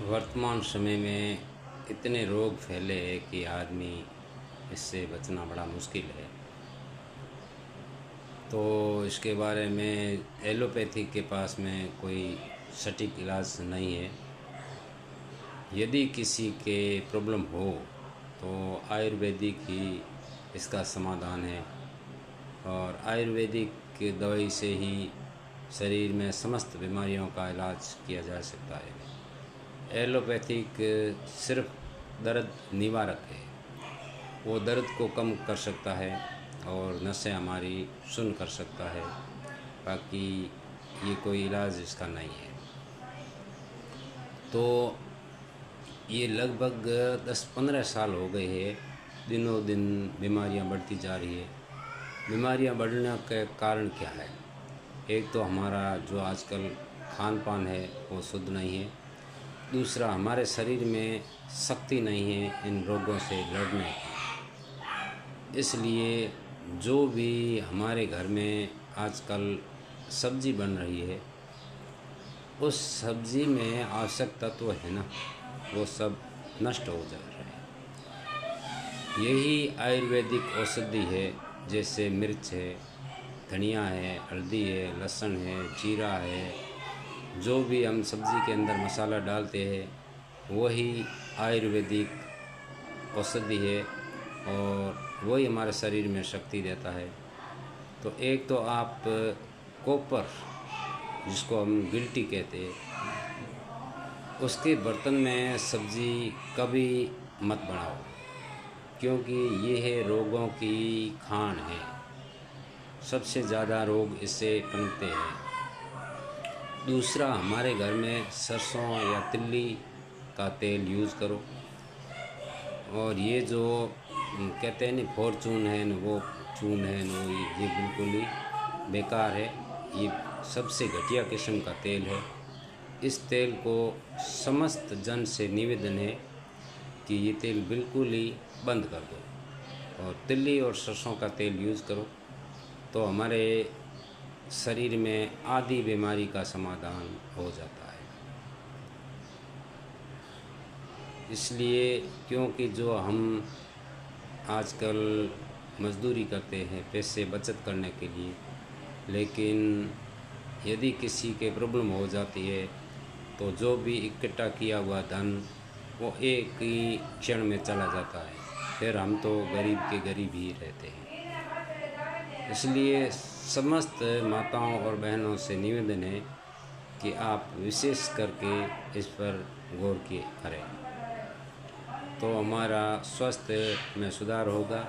वर्तमान समय में इतने रोग फैले हैं कि आदमी इससे बचना बड़ा मुश्किल है। तो इसके बारे में एलोपैथी के पास में कोई सटीक इलाज नहीं है। यदि किसी के प्रॉब्लम हो तो आयुर्वेदिक ही इसका समाधान है और आयुर्वेदिक की दवाई से ही शरीर में समस्त बीमारियों का इलाज किया जा सकता है। एलोपैथिक सिर्फ दर्द निवारक है, वो दर्द को कम कर सकता है और नसें हमारी सुन्न कर सकता है, बाकी ये कोई इलाज इसका नहीं है। तो ये लगभग 10-15 साल हो गए हैं, दिनों दिन बीमारियां बढ़ती जा रही है। बीमारियां बढ़ने का कारण क्या है? एक तो हमारा जो आजकल खान पान है वो शुद्ध नहीं है। दूसरा, हमारे शरीर में शक्ति नहीं है इन रोगों से लड़ने की। इसलिए जो भी हमारे घर में आजकल सब्जी बन रही है, उस सब्जी में आवश्यक तत्व है ना, वो सब नष्ट हो जा रहे हैं। यही आयुर्वेदिक औषधि है, जैसे मिर्च है, धनिया है, हल्दी है, लहसुन है, जीरा है। जो भी हम सब्ज़ी के अंदर मसाला डालते हैं वही आयुर्वेदिक औषधि है और वही हमारे शरीर में शक्ति देता है। तो एक तो आप कॉपर, जिसको हम गिल्टी कहते हैं, उसके बर्तन में सब्ज़ी कभी मत बनाओ, क्योंकि ये है रोगों की खान है। सबसे ज़्यादा रोग इससे पनपते हैं। दूसरा, हमारे घर में सरसों या तिल्ली का तेल यूज़ करो। और ये जो कहते हैं ना फॉर्चून है न वो चून है न वो, ये बिल्कुल ही बेकार है। ये सबसे घटिया किस्म का तेल है। इस तेल को समस्त जन से निवेदन है कि ये तेल बिल्कुल ही बंद कर दो और तिल्ली और सरसों का तेल यूज़ करो, तो हमारे शरीर में आधी बीमारी का समाधान हो जाता है। इसलिए क्योंकि जो हम आजकल मजदूरी करते हैं पैसे बचत करने के लिए, लेकिन यदि किसी के प्रॉब्लम हो जाती है तो जो भी इकट्ठा किया हुआ धन वो एक ही क्षण में चला जाता है। फिर हम तो गरीब के गरीब ही रहते हैं। इसलिए समस्त माताओं और बहनों से निवेदन है कि आप विशेष करके इस पर गौर किए करें, तो हमारा स्वास्थ्य में सुधार होगा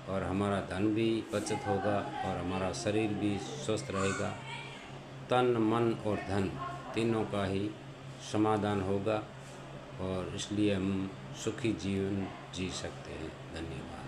और हमारा धन भी बचत होगा और हमारा शरीर भी स्वस्थ रहेगा। तन, मन और धन तीनों का ही समाधान होगा और इसलिए हम सुखी जीवन जी सकते हैं। धन्यवाद।